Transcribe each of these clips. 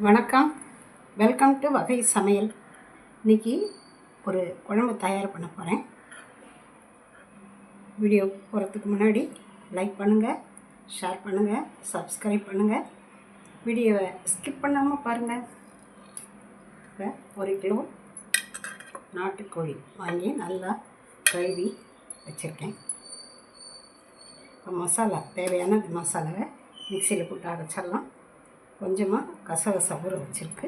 வணக்கம், welcome to வகை சமையல். இன்றைக்கி ஒரு குழம்பு தயார் பண்ண போகிறேன். வீடியோ போகிறதுக்கு முன்னாடி லைக் பண்ணுங்கள், ஷேர் பண்ணுங்கள், சப்ஸ்கிரைப் பண்ணுங்கள். வீடியோவை ஸ்கிப் பண்ணாமல் பாருங்கள். இப்போ 1 கிலோ நாட்டுக்கோழி வாங்கி நல்லா கழுவி வச்சுருக்கேன். இப்போ மசாலா தேவையான மசாலாவை மிக்சியில் போட்டு அரைச்சிடலாம். கொஞ்சமாக கசகசப்பு வச்சுருக்கு,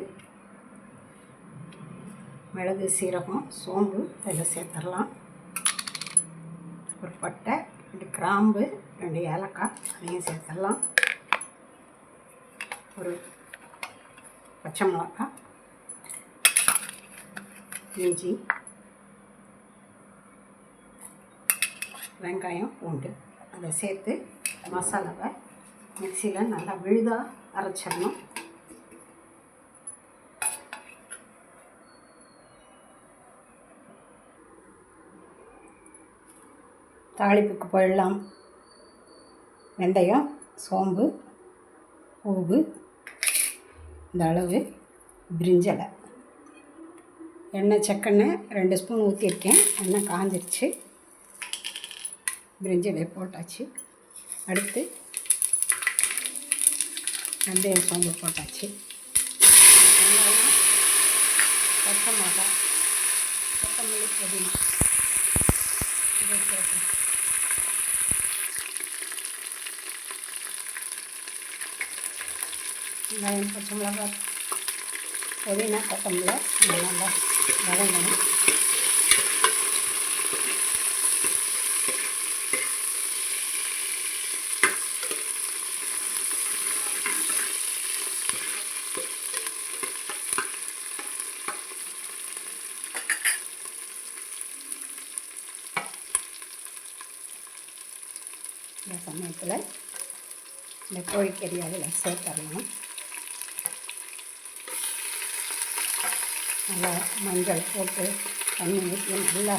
மிளகு, சீரகம், சோம்பு இதில் சேர்த்துடலாம். ஒரு பட்டை, 2 கிராம்பு, 2 ஏலக்காய் அதையும் சேர்த்துடலாம். ஒரு பச்சை மிளகாய், இஞ்சி, வெங்காயம், பூண்டு அதை சேர்த்து மசாலாவை மிக்சியில் நல்லா விழுதாக அரைச்சிடணும். தாளிப்புக்கு போயிடலாம். வெந்தயம், சோம்பு, பூவு, இந்த அளவு பிரிஞ்சலை, எண்ணெய் செக்கெண்ணெய் 2 ஸ்பூன் ஊற்றிருக்கேன். எண்ணெய் காஞ்சிருச்சு, பிரிஞ்சலை போட்டாச்சு. அடுத்து வெந்தயம், சோம்பு போட்டாச்சு. வெங்காயம், பச்சை மிளகாய், கொத்தமல்லி, புதினா இதை சேர்த்து வெங்காயம், பச்சை மிளகாய், புதினா, கொத்தமல்லி நல்லா வதங்கணும். இந்த சமயத்தில் இந்த கோழிக்கறி அதில் சேர்த்துடலாம். நல்லா மஞ்சள் போட்டு தண்ணி ஊற்றி நல்லா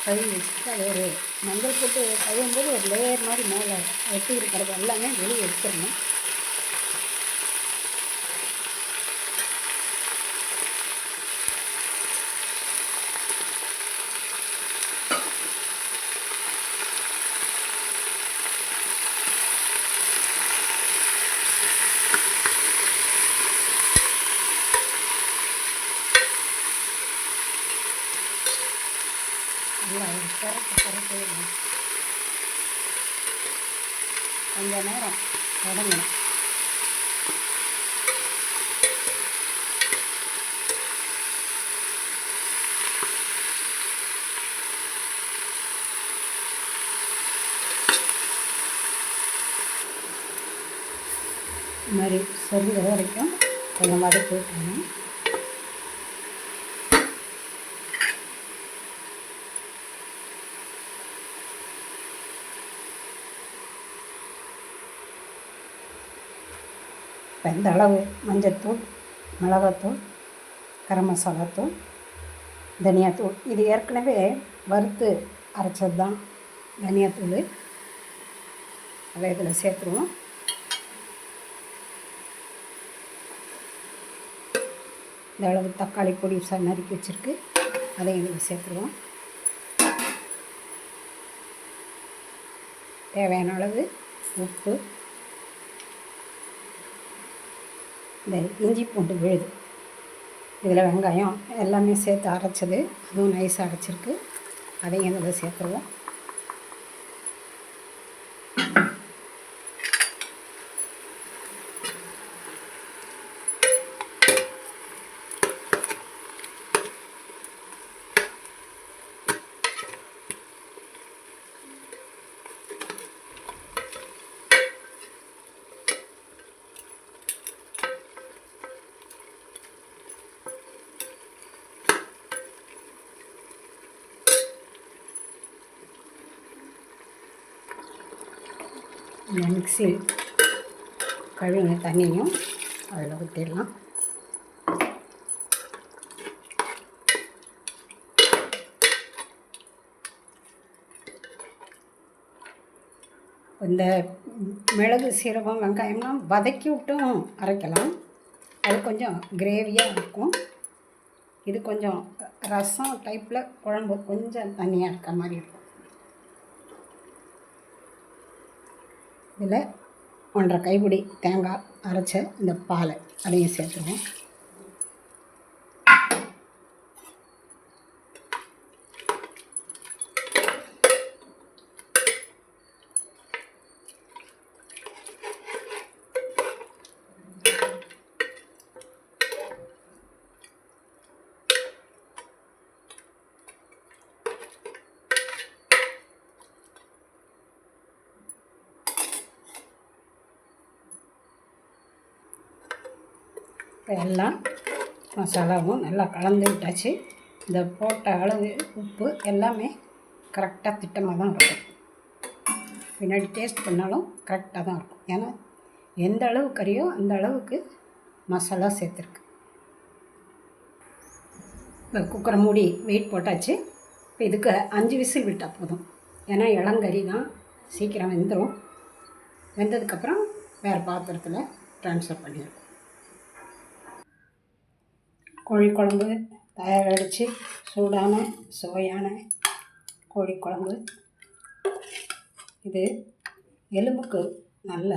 கழுவி வச்சுட்டு அது ஒரு மஞ்சள் போட்டு கழுவும்போது ஒரு லேயர் மாதிரி மேலே ஒட்டி இருக்கிறது எல்லாமே வெளியே எடுத்துடணும். நல்லா கரட்டு கொஞ்ச நேரம் வதங்கணும். இது மாதிரி சொல்லுற வரைக்கும் கொஞ்சம் வதக்கி விட்டுறணும். இப்போ இந்த அளவு மஞ்சள்தூள், மிளகாத்தூள், கரம் மசாலாத்தூள், தனியாத்தூள் இது ஏற்கனவே வறுத்து அரைச்சது தான் தனியாத்தூள். அதை இதில் சேர்த்துருவோம். இந்த அளவு தக்காளி பொடி நறுக்கி வச்சுருக்கு, அதை இதில் சேர்த்துருவோம். தேவையான அளவு உப்பு, இந்த இஞ்சி பூண்டு விழுது, இதில் வெங்காயம் எல்லாமே சேர்த்து அரைச்சது, அதுவும் நைஸாக அரைச்சிருக்கு, அதையும் இதில் சேர்த்துருவோம். இந்த மிக்ஸி கழுவின தண்ணியும் அதில் ஊற்றிடலாம். இந்த மிளகு, சீரகம், வெங்காயம்லாம் வதக்கி விட்டும் அரைக்கலாம். அது கொஞ்சம் கிரேவியாக இருக்கும். இது கொஞ்சம் ரசம் டைப்பில் குழம்பு கொஞ்சம் தண்ணியாக இருக்க மாதிரி இருக்கும். இதில் 1.5 கைப்பிடி தேங்காய் அரைச்ச இந்த பாலை அதையும் சேர்த்துருவோம். எல்லாம் மசாலாவும் நல்லா கலந்து விட்டாச்சு. இந்த போட்ட அளவு உப்பு எல்லாமே கரெக்டாக திட்டமாக தான் இருக்கும். பின்னாடி டேஸ்ட் பண்ணாலும் கரெக்டாக தான் இருக்கும். ஏன்னா எந்த அளவு கறியோ அந்த அளவுக்கு மசாலா சேர்த்துருக்கு. இப்போ குக்கரை மூடி வெயிட் போட்டாச்சு. இப்போ இதுக்கு 5 விசில் விட்டால் போதும். ஏன்னா இளங்கறி தான் சீக்கிரம் வெந்துடும். வெந்ததுக்கப்புறம் வேறு பாத்திரத்தில் ட்ரான்ஸ்ஃபர் பண்ணிடுவோம். கோழி குழம்பு தயாரித்து சூடான சுவையான கோழி குழம்பு. இது எலும்புக்கு நல்ல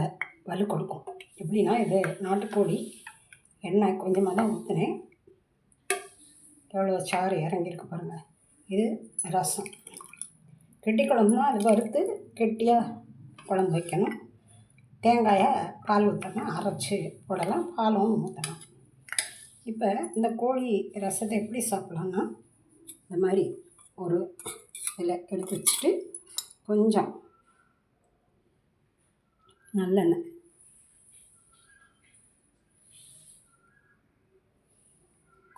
வலு கொடுக்கும். எப்படின்னா இது நாட்டுக்கோழி, எண்ணெய் கொஞ்சமாக தான் ஊற்றினேன். எவ்வளோ சாறு இறங்கியிருக்கு பாருங்கள். இது ரசம். கெட்டி குழம்புனா அது வறுத்து கெட்டியாக குழம்பு வைக்கணும். தேங்காயை பால் ஊற்றணும், அரைச்சி போடலாம், பாலும் ஊற்றலாம். இப்போ இந்த கோழி ரசத்தை எப்படி சாப்பிட்லான்னா, இந்த மாதிரி ஒரு இதில் எடுத்து வச்சுட்டு கொஞ்சம் நல்லெண்ணெய்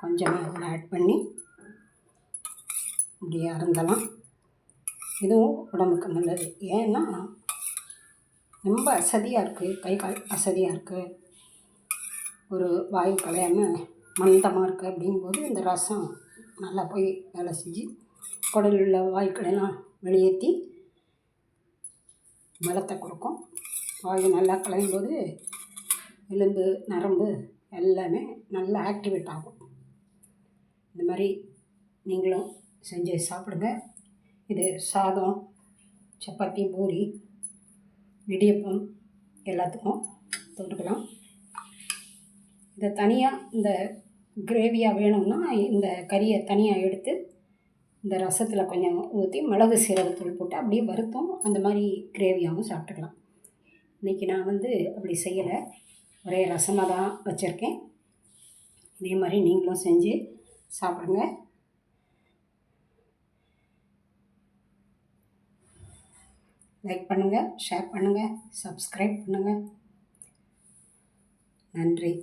கொஞ்சமாக அதில் ஆட் பண்ணி இப்படியே அருந்தலாம். இதுவும் உடம்புக்கு நல்லது. ஏன்னா ரொம்ப அசதியாக இருக்குது, கை கால் அசதியாக இருக்குது, ஒரு வாயு கலையாமல் மந்தமாக இருக்குது அப்படிங்கும்போது இந்த ரசம் நல்லா போய் வேலை செஞ்சு குடலில் உள்ள வாயுக்களெல்லாம் வெளியேற்றி பலத்தை கொடுக்கும். வாயு நல்லா கலையும் போது எலும்பு நரம்பு எல்லாமே நல்லா ஆக்டிவேட் ஆகும். இந்த மாதிரி நீங்களும் செஞ்சு சாப்பிடுங்க. இது சாதம், சப்பாத்தி, பூரி, இடியப்பம் எல்லாத்துக்கும் தொட்டுக்கலாம். இதை தனியாக இந்த கிரேவியாக வேணும்னா இந்த கறியை தனியாக எடுத்து இந்த ரசத்தில் கொஞ்சம் ஊற்றி மிளகு சீரகத்தூள் போட்டு அப்படியே வறுத்தும் அந்த மாதிரி கிரேவியாகவும் சாப்பிட்டுக்கலாம். இன்றைக்கி நான் அப்படி செய்யலை, ஒரே ரசமாக தான் வச்சுருக்கேன். இதே மாதிரி நீங்களும் செஞ்சு சாப்பிடுங்க. லைக் பண்ணுங்கள், ஷேர் பண்ணுங்கள், சப்ஸ்கிரைப் பண்ணுங்கள். நன்றி.